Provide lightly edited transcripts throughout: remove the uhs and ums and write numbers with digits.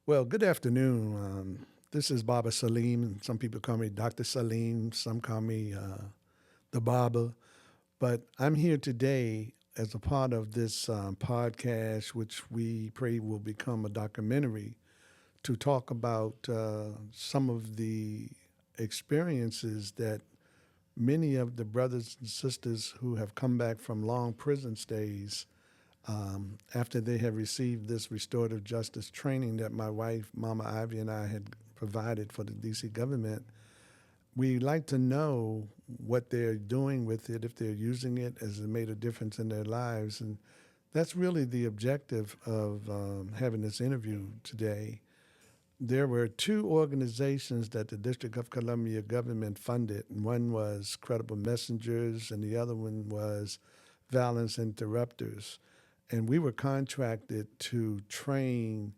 Well, good afternoon. This is Baba Salim, and some people call me Dr. Salim, some call me the Baba. But I'm here today as a part of this podcast, which we pray will become a documentary, to talk about some of the experiences that many of the brothers and sisters who have come back from long prison stays after they have received this restorative justice training that my wife, Mama Ivy, and I had provided for the DC government. We like to know what they're doing with it, if they're using it, as it made a difference in their lives. And that's really the objective of having this interview today. There were two organizations that the District of Columbia government funded. One was Credible Messengers, and the other one was Violence Interrupters. And we were contracted to train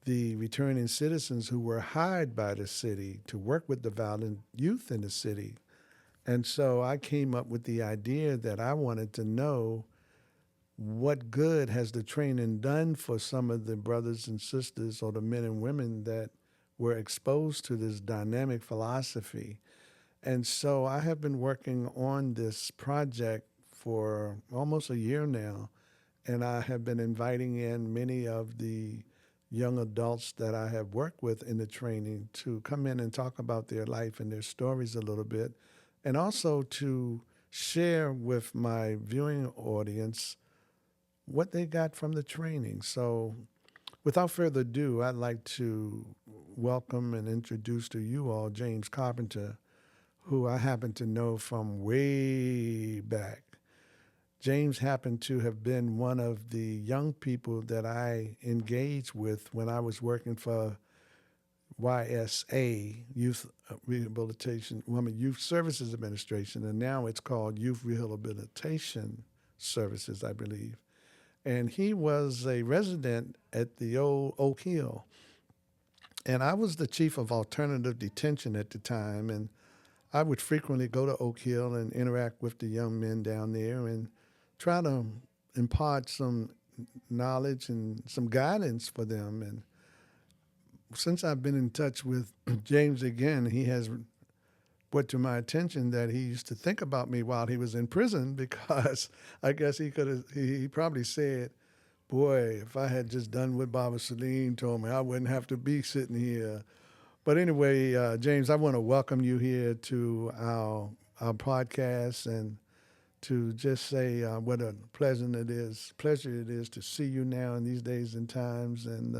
the returning citizens who were hired by the city to work with the violent youth in the city. And so I came up with the idea that I wanted to know what good has the training done for some of the brothers and sisters or the men and women that were exposed to this dynamic philosophy. And so I have been working on this project for almost a year now, and I have been inviting in many of the young adults that I have worked with in the training to come in and talk about their life and their stories a little bit, and also to share with my viewing audience what they got from the training. So, without further ado, I'd like to welcome and introduce to you all James Carpenter, who I happen to know from way back. James happened to have been one of the young people that I engaged with when I was working for YSA, Youth Rehabilitation, Youth Services Administration, and now it's called Youth Rehabilitation Services, I believe. And he was a resident at the old Oak Hill. And I was the chief of alternative detention at the time, and I would frequently go to Oak Hill and interact with the young men down there and try to impart some knowledge and some guidance for them. And since I've been in touch with James again, he has brought to my attention that he used to think about me while he was in prison because I guess he probably said, boy, if I had just done what Baba Salim told me, I wouldn't have to be sitting here. But anyway, James, I want to welcome you here to our podcast and to just say what a pleasure it is to see you now in these days and times. And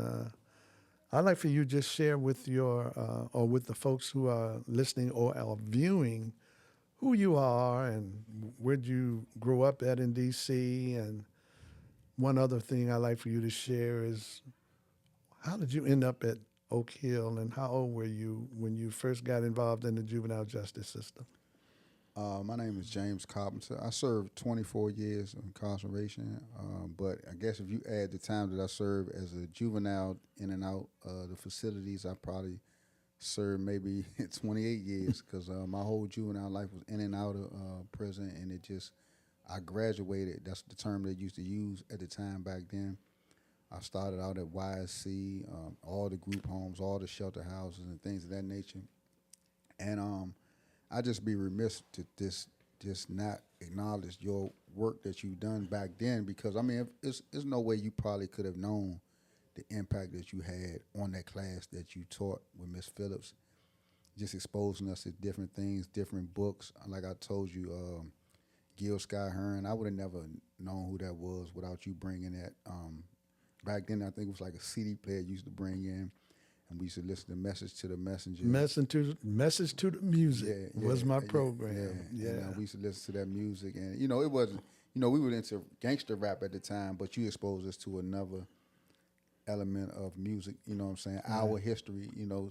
I'd like for you to just share with or with the folks who are listening or are viewing who you are and where you grew up at in D.C. And one other thing I'd like for you to share is how did you end up at Oak Hill and how old were you when you first got involved in the juvenile justice system? My name is James Carpenter. I served 24 years of incarceration, but I guess if you add the time that I served as a juvenile in and out the facilities, I probably served maybe 28 years because my whole juvenile life was in and out of prison, and I graduated. That's the term they used to use at the time back then. I started out at YSC, all the group homes, all the shelter houses, and things of that nature. And I just be remiss to just not acknowledge your work that you've done back then because I mean there's no way you probably could have known the impact that you had on that class that you taught with Miss Phillips, just exposing us to different things, different books. Like I told you, Gil Sky Hearn, I would have never known who that was without you bringing that. Back then, I think it was like a CD player you used to bring in, and we used to listen to Message to the Messenger. Message to the Music was my program. And we used to listen to that music, and it wasn't. We were into gangster rap at the time, but you exposed us to another element of music. You know what I'm saying? Our history.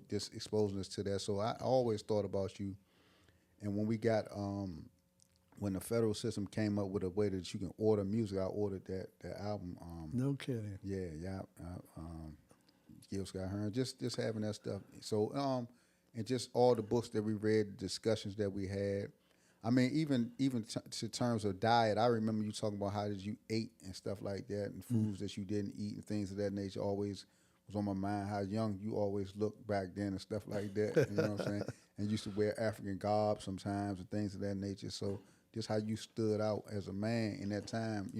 Just exposing us to that. So I always thought about you, and when the federal system came up with a way that you can order music, I ordered that album. No kidding. Yeah. Gil Scott Hearn, just having that stuff. So and just all the books that we read, the discussions that we had. I mean, even to terms of diet, I remember you talking about how did you ate and stuff like that, and foods that you didn't eat and things of that nature. Always was on my mind. How young you always look back then and stuff like that. You know what I'm saying? And used to wear African garb sometimes and things of that nature. So just how you stood out as a man in that time,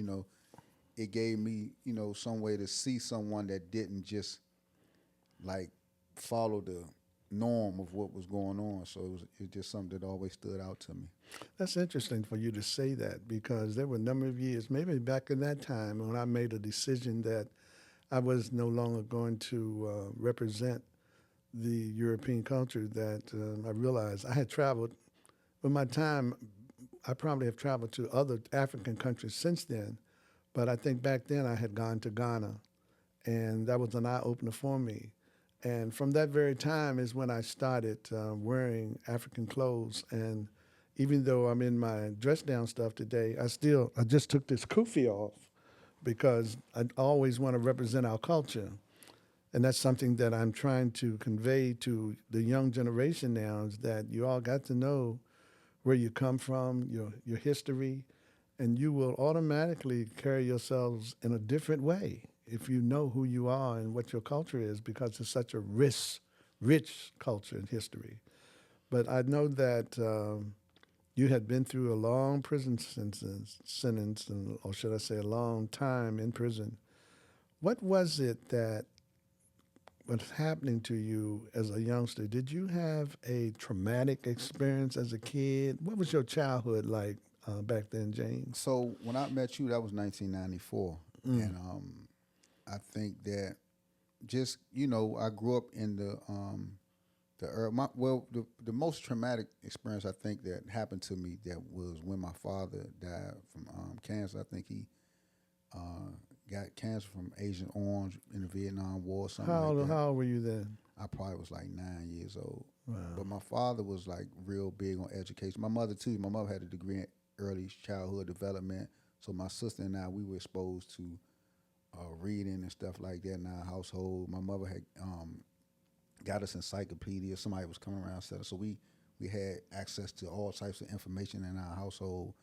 it gave me, some way to see someone that didn't just like follow the norm of what was going on. So it was just something that always stood out to me. That's interesting for you to say that because there were a number of years, maybe back in that time, when I made a decision that I was no longer going to represent the European culture, that I realized I had traveled. With my time, I probably have traveled to other African countries since then, but I think back then I had gone to Ghana, and that was an eye opener for me. And from that very time is when I started wearing African clothes. And even though I'm in my dress down stuff today, I just took this kufi off because I always want to represent our culture. And that's something that I'm trying to convey to the young generation now is that you all got to know where you come from, your history, and you will automatically carry yourselves in a different way if you know who you are and what your culture is, because it's such a rich culture and history. But I know that you had been through a long prison sentence, or should I say, a long time in prison. What was it that was happening to you as a youngster? Did you have a traumatic experience as a kid? What was your childhood like back then, James? So when I met you, that was 1994, and I think that just I grew up in the most traumatic experience I think that happened to me that was when my father died from cancer. I think he uh, got cancer from Agent Orange in the Vietnam War, something like that. How old were you then? I probably was like 9 years old. Wow. But my father was like real big on education. My mother too. My mother had a degree in early childhood development. So my sister and I, we were exposed to reading and stuff like that in our household. My mother had got us encyclopedias. Somebody was coming around, so we had access to all types of information in our household.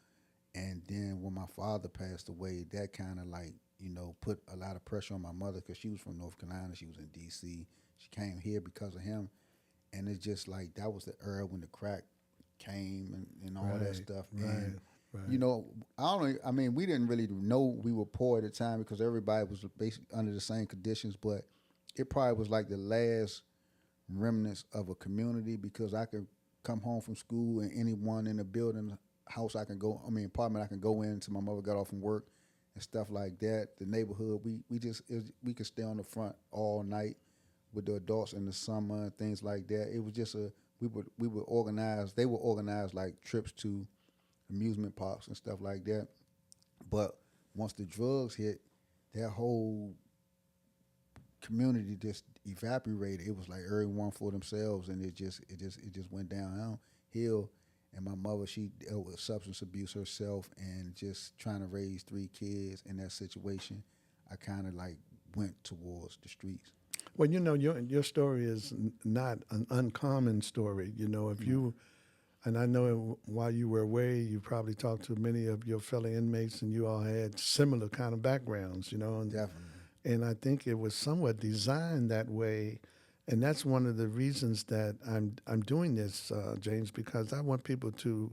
And then when my father passed away, that kind of like put a lot of pressure on my mother because she was from North Carolina. She was in D.C. She came here because of him, and it's just like that was the era when the crack came and all that stuff. Right, And right. I mean, we didn't really know we were poor at the time because everybody was basically under the same conditions. But it probably was like the last remnants of a community because I could come home from school and anyone in the building, house I can go, apartment I can go in until my mother got off from work and stuff like that. The neighborhood, we could stay on the front all night with the adults in the summer and things like that. It was just we would organize. They would organize like trips to amusement parks and stuff like that. But once the drugs hit, that whole community just evaporated. It was like everyone for themselves, and it just went downhill. And my mother, she dealt with substance abuse herself, and just trying to raise three kids in that situation, I kind of like went towards the streets. Well, your story is not an uncommon story. If No, you and I know while you were away, you probably talked to many of your fellow inmates, and you all had similar kind of backgrounds. definitely. And I think it was somewhat designed that way. And that's one of the reasons that I'm doing this, James, because I want people to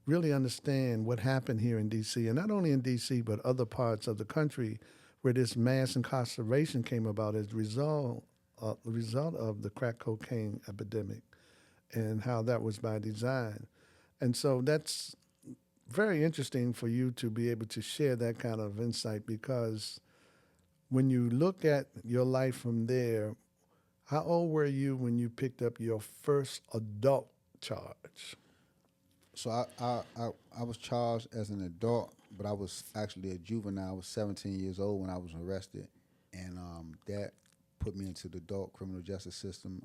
really understand what happened here in D.C. and not only in D.C. but other parts of the country where this mass incarceration came about as a result of the crack cocaine epidemic and how that was by design. And so that's very interesting for you to be able to share that kind of insight because when you look at your life from there, how old were you when you picked up your first adult charge? So I was charged as an adult, but I was actually a juvenile. I was 17 years old when I was arrested, and that put me into the adult criminal justice system.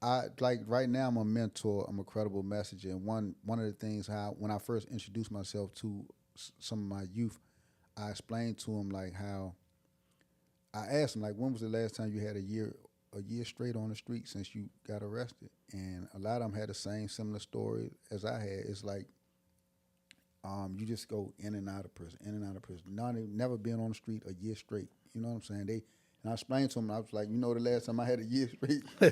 I like right now I'm a mentor. I'm a credible messenger, and one of the things how when I first introduced myself to some of my youth, I explained to them like how I asked them like when was the last time you had a year straight on the street since you got arrested, and a lot of them had the same similar story as I had. It's like you just go in and out of prison, in and out of prison. Not never been on the street a year straight. You know what I'm saying? And I explained to him, I was like, the last time I had a year straight, you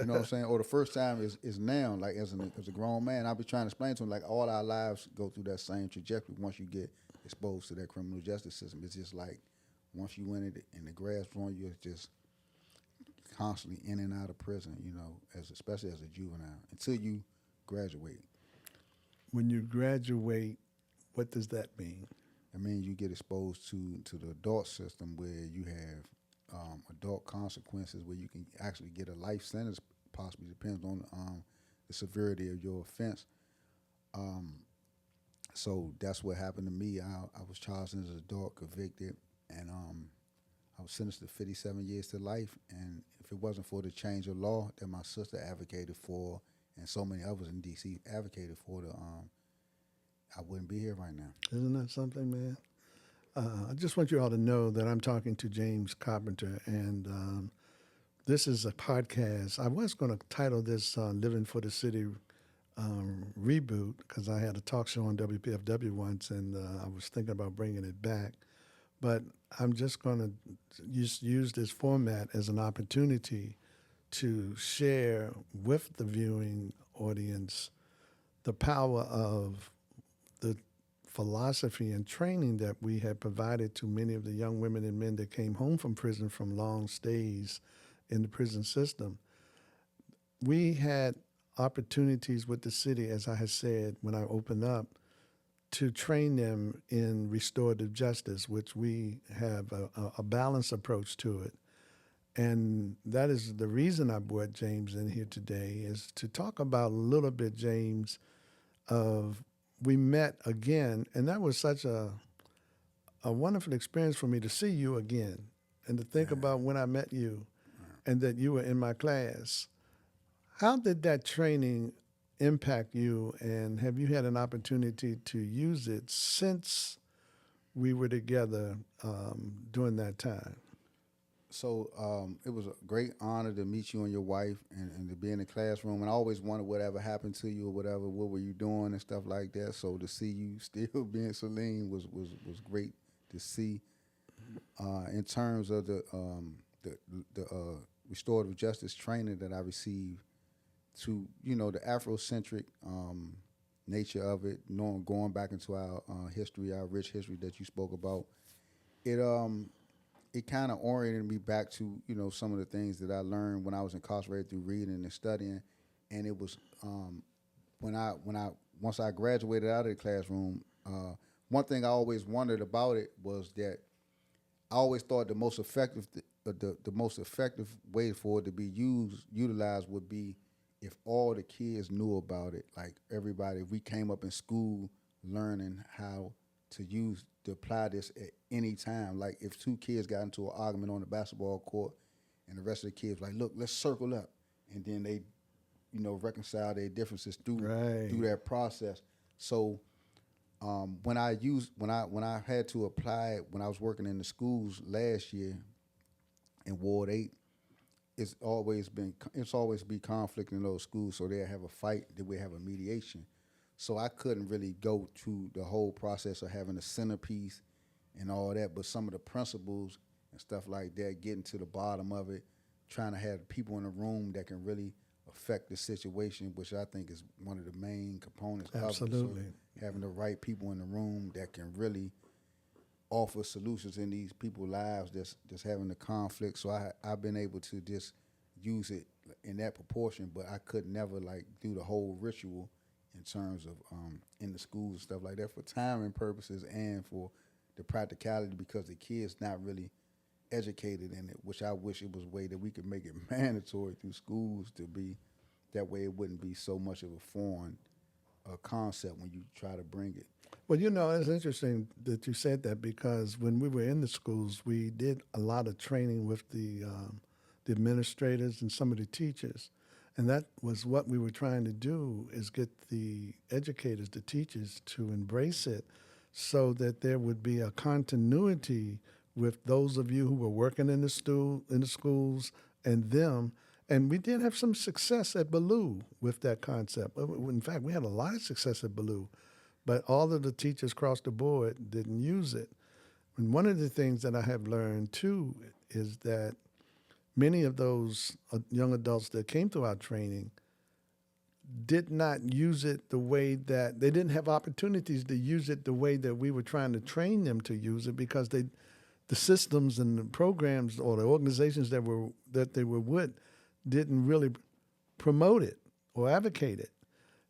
know what I'm saying? Or the first time is now, like as a grown man. I'll be trying to explain to him, like all our lives go through that same trajectory once you get exposed to that criminal justice system. It's just like once you in it and the grass growing, you're just constantly in and out of prison, especially as a juvenile, until you graduate. When you graduate, what does that mean? I mean, you get exposed to the adult system where you have adult consequences, where you can actually get a life sentence. Possibly depends on the severity of your offense. So that's what happened to me. I was charged as an adult, convicted, and I was sentenced to 57 years to life. And if it wasn't for the change of law that my sister advocated for, and so many others in D.C. advocated for, I wouldn't be here right now. Isn't that something, man? I just want you all to know that I'm talking to James Carpenter, and this is a podcast. I was going to title this Living for the City Reboot because I had a talk show on WPFW once, and I was thinking about bringing it back. But I'm just going to use this format as an opportunity to share with the viewing audience the power of the philosophy and training that we had provided to many of the young women and men that came home from prison from long stays in the prison system. We had opportunities with the city, as I had said when I opened up, to train them in restorative justice, which we have a balanced approach to it. And that is the reason I brought James in here today, is to talk about a little bit, James, of we met again, and that was such a wonderful experience for me to see you again and to think about when I met you and that you were in my class. How did that training impact you, and have you had an opportunity to use it since we were together during that time? So it was a great honor to meet you and your wife and to be in the classroom. And I always wondered whatever happened to you or whatever, what were you doing and stuff like that. So to see you still being Celine was great to see. In terms of the restorative justice training that I received, to the Afrocentric nature of it, going back into our history, our rich history that you spoke about, it kind of oriented me back to some of the things that I learned when I was incarcerated through reading and studying. And it was once I graduated out of the classroom, one thing I always wondered about it was that I always thought the most effective way for it to be utilized would be if all the kids knew about it. Like everybody, if we came up in school learning how to apply this at any time. Like if two kids got into an argument on the basketball court and the rest of the kids like, look, let's circle up. And then they, reconcile their differences through that process. So when I had to apply it, when I was working in the schools last year in Ward 8, it's always be conflict in those schools. So they'll have a fight, then we have a mediation. So I couldn't really go through the whole process of having a centerpiece and all that, but some of the principles and stuff like that, getting to the bottom of it, trying to have people in the room that can really affect the situation, which I think is one of the main components Absolutely. of it. So having the right people in the room that can really offer solutions in these people's lives that's having the conflict. So I've been able to just use it in that proportion, but I could never do the whole ritual in terms of in the schools and stuff like that for timing purposes and for the practicality, because the kids not really educated in it, which I wish it was a way that we could make it mandatory through schools to be that way. It wouldn't be so much of a foreign concept when you try to bring it. Well, it's interesting that you said that, because when we were in the schools, we did a lot of training with the administrators and some of the teachers. And that was what we were trying to do, is get the educators, the teachers, to embrace it so that there would be a continuity with those of you who were working in the schools and them. And we did have some success at Ballou with that concept. In fact, we had a lot of success at Ballou, but all of the teachers across the board didn't use it. And one of the things that I have learned too is that many of those young adults that came through our training did not use it the way that they didn't have opportunities to use it the way that we were trying to train them to use it, because the systems and the programs or the organizations that they were with didn't really promote it or advocate it.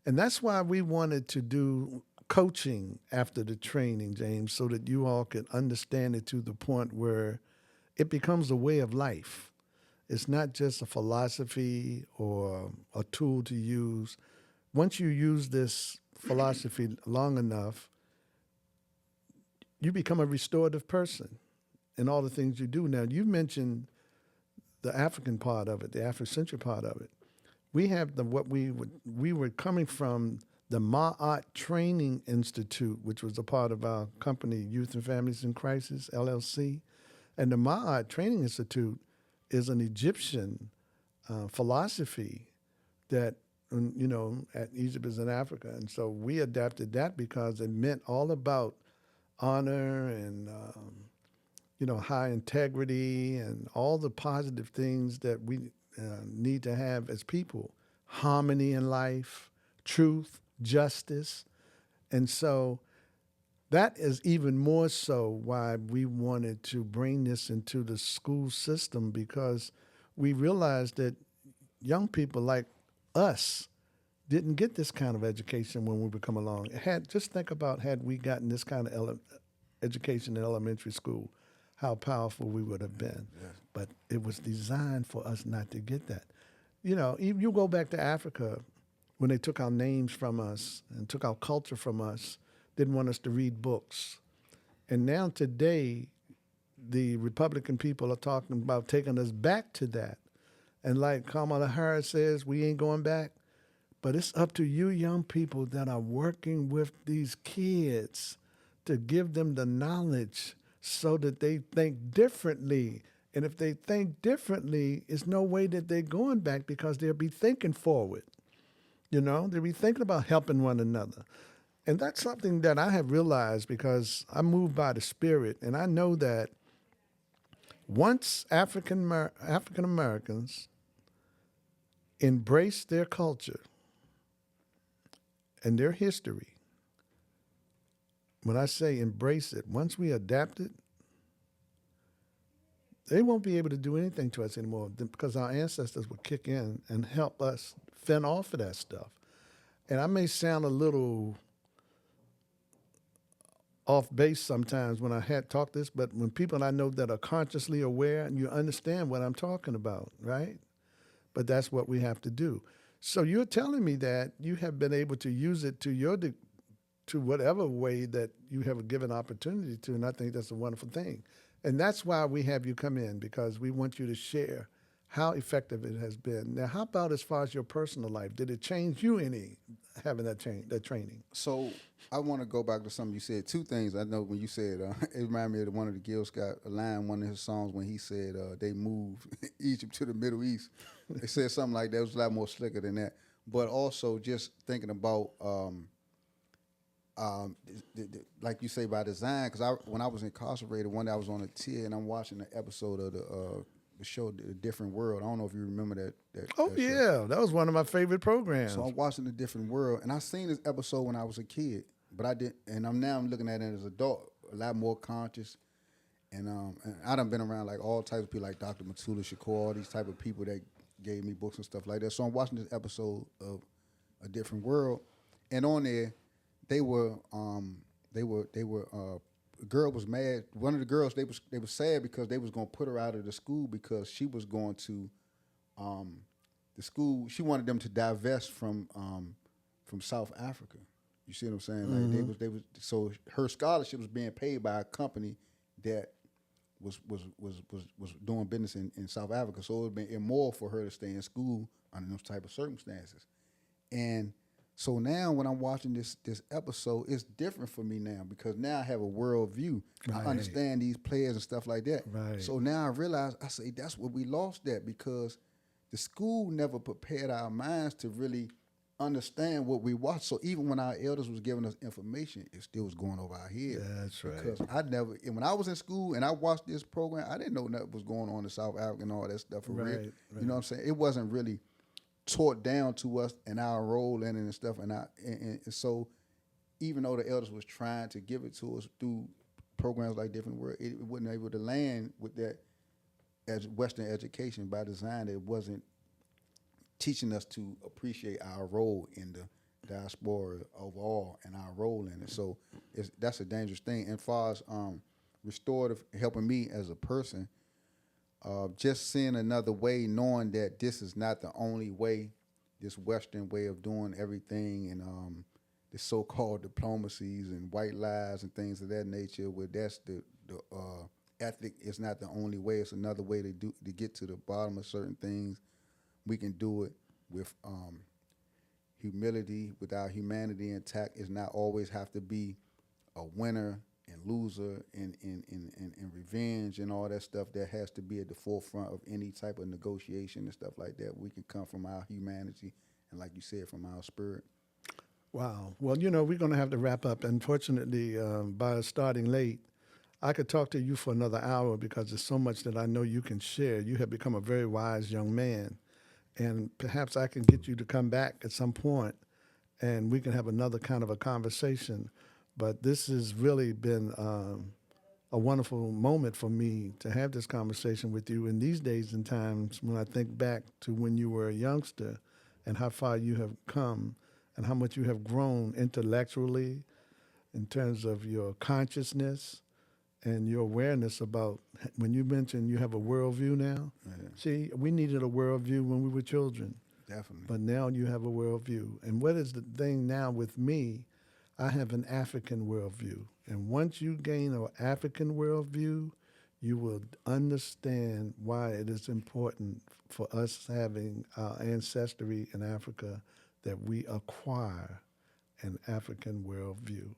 And that's why we wanted to do coaching after the training, James, so that you all could understand it to the point where it becomes a way of life. It's not just a philosophy or a tool to use. Once you use this philosophy long enough, you become a restorative person in all the things you do. Now, you mentioned the African part of it, the Afrocentric part of it. We have we were coming from the Ma'at Training Institute, which was a part of our company, Youth and Families in Crisis, LLC. And the Ma'at Training Institute is an Egyptian philosophy that, at Egypt is in Africa. And so we adapted that because it meant all about honor and, high integrity and all the positive things that we need to have as people. Harmony in life, truth, justice. And so that is even more so why we wanted to bring this into the school system, because we realized that young people like us didn't get this kind of education when we would come along. Just think about, had we gotten this kind of education in elementary school, how powerful we would have been. Yes. But it was designed for us not to get that. You go back to Africa, when they took our names from us and took our culture from us, didn't want us to read books. And now today, the Republican people are talking about taking us back to that. And like Kamala Harris says, we ain't going back. But it's up to you young people that are working with these kids to give them the knowledge so that they think differently. And if they think differently, it's no way that they're going back, because they'll be thinking forward. They'll be thinking about helping one another. And that's something that I have realized, because I'm moved by the Spirit. And I know that once African Americans embrace their culture and their history, when I say embrace it, once we adapt it, they won't be able to do anything to us anymore, because our ancestors will kick in and help us fend off of that stuff. And I may sound a little off base sometimes when I had talked this, but when people I know that are consciously aware, and you understand what I'm talking about, right? But that's what we have to do. So you're telling me that you have been able to use it to whatever way that you have a given opportunity to, and I think that's a wonderful thing. And that's why we have you come in, because we want you to share how effective it has been. Now, how about as far as your personal life? Did it change you any, having that training? So I want to go back to something you said. Two things. I know when you said, it reminded me of one of the Gil Scott line, one of his songs, when he said they moved Egypt to the Middle East. They said something like that. It was a lot more slicker than that. But also just thinking about, like you say, by design, because when I was incarcerated, one day I was on a tier and I'm watching an episode of the show, The Different World. I don't know if you remember that. Oh, that yeah. show. That was one of my favorite programs. So I'm watching The Different World, and I seen this episode when I was a kid, but I didn't. And I'm looking at it as an adult, a lot more conscious. And I done been around like all types of people, like Dr. Matula Shakur, all these type of people that gave me books and stuff like that. So I'm watching this episode of A Different World, and on there, the girl was mad. One of the girls, they was sad because they was gonna put her out of the school because she was going to the school. She wanted them to divest from South Africa. You see what I'm saying? Mm-hmm. Like they was so her scholarship was being paid by a company that was doing business in South Africa. So it would have been immoral for her to stay in school under those type of circumstances. And so now when I'm watching this episode, it's different for me now, because now I have a world view. Right. I understand these players and stuff like that. Right. So now I realize, I say, that's what we lost that, because the school never prepared our minds to really understand what we watched. So even when our elders was giving us information, it still was going over our head. That's right. Because I never, and when I was in school and I watched this program, I didn't know nothing was going on in South Africa and all that stuff for real. Right. You know what I'm saying? It wasn't really taught down to us and our role in it and stuff. And so even though the elders was trying to give it to us through programs like Different World, it wasn't able to land with that as Western education by design. It wasn't teaching us to appreciate our role in the diaspora overall and our role in it. So that's a dangerous thing. And as far as restorative, helping me as a person, just seeing another way, knowing that this is not the only way, this Western way of doing everything, and the so-called diplomacies and white lies and things of that nature, where that's the ethic is not the only way. It's another way to get to the bottom of certain things. We can do it with humility, with our humanity intact. It's not always have to be a winner and loser and revenge and all that stuff that has to be at the forefront of any type of negotiation and stuff like that. We can come from our humanity and, like you said, from our spirit. Wow. Well, we're going to have to wrap up. Unfortunately, by starting late, I could talk to you for another hour because there's so much that I know you can share. You have become a very wise young man. And perhaps I can get you to come back at some point and we can have another kind of a conversation. But this has really been a wonderful moment for me to have this conversation with you in these days and times when I think back to when you were a youngster and how far you have come and how much you have grown intellectually in terms of your consciousness and your awareness about, when you mentioned you have a worldview now. Yeah. See, we needed a worldview when we were children. Definitely. But now you have a worldview. And what is the thing now with me? I have an African worldview. And once you gain an African worldview, you will understand why it is important for us having our ancestry in Africa that we acquire an African worldview.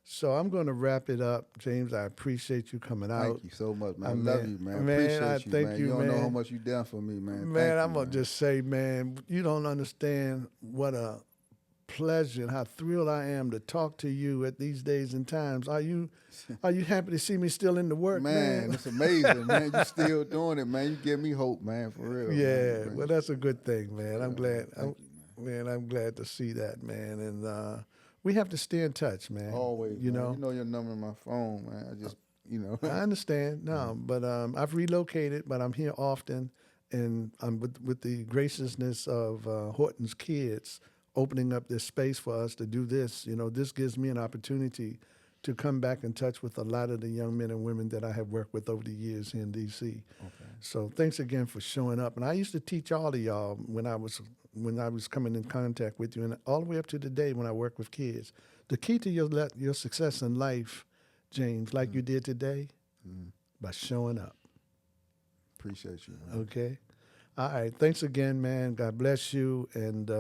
So I'm going to wrap it up, James. I appreciate you coming out. Thank you so much, man. I Man, love you, man. man, Appreciate I you, thank man. you, You don't know man. how much you done for me, man. Man, Thank I'm you, going to man. just say, man, you don't understand what a pleasure and how thrilled I am to talk to you at these days and times. Are you happy to see me still in the work, man? Man, it's amazing, man. You still doing it, man. You give me hope, man, for real. Yeah, man. well, that's a good thing, man. I'm glad. Thank you, man. Man, I'm glad to see that, man. And we have to stay in touch, man. Always, you man. know. You know your number in my phone, man. I just, I understand. No, but I've relocated, but I'm here often, and I'm with the graciousness of Horton's Kids opening up this space for us to do this. This gives me an opportunity to come back in touch with a lot of the young men and women that I have worked with over the years here in D.C. Okay. So thanks again for showing up. And I used to teach all of y'all when I was coming in contact with you, and all the way up to today when I work with kids. The key to your success in life, James, like you did today, by showing up. Appreciate you, man. Okay? All right. Thanks again, man. God bless you. And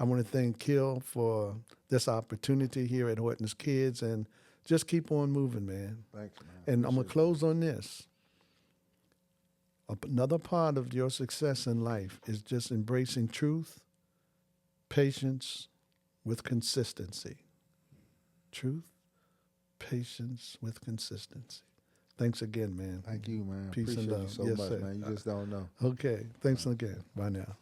I want to thank Kill for this opportunity here at Horton's Kids. And just keep on moving, man. Thanks, man. And I'm going to Appreciate close on this. Another part of your success in life is just embracing truth, patience with consistency. Truth, patience with consistency. Thanks again, man. Thank you, man. Peace and Appreciate you love. so Yes, much, sir. man. You just don't know. Okay. Thanks again. Bye now.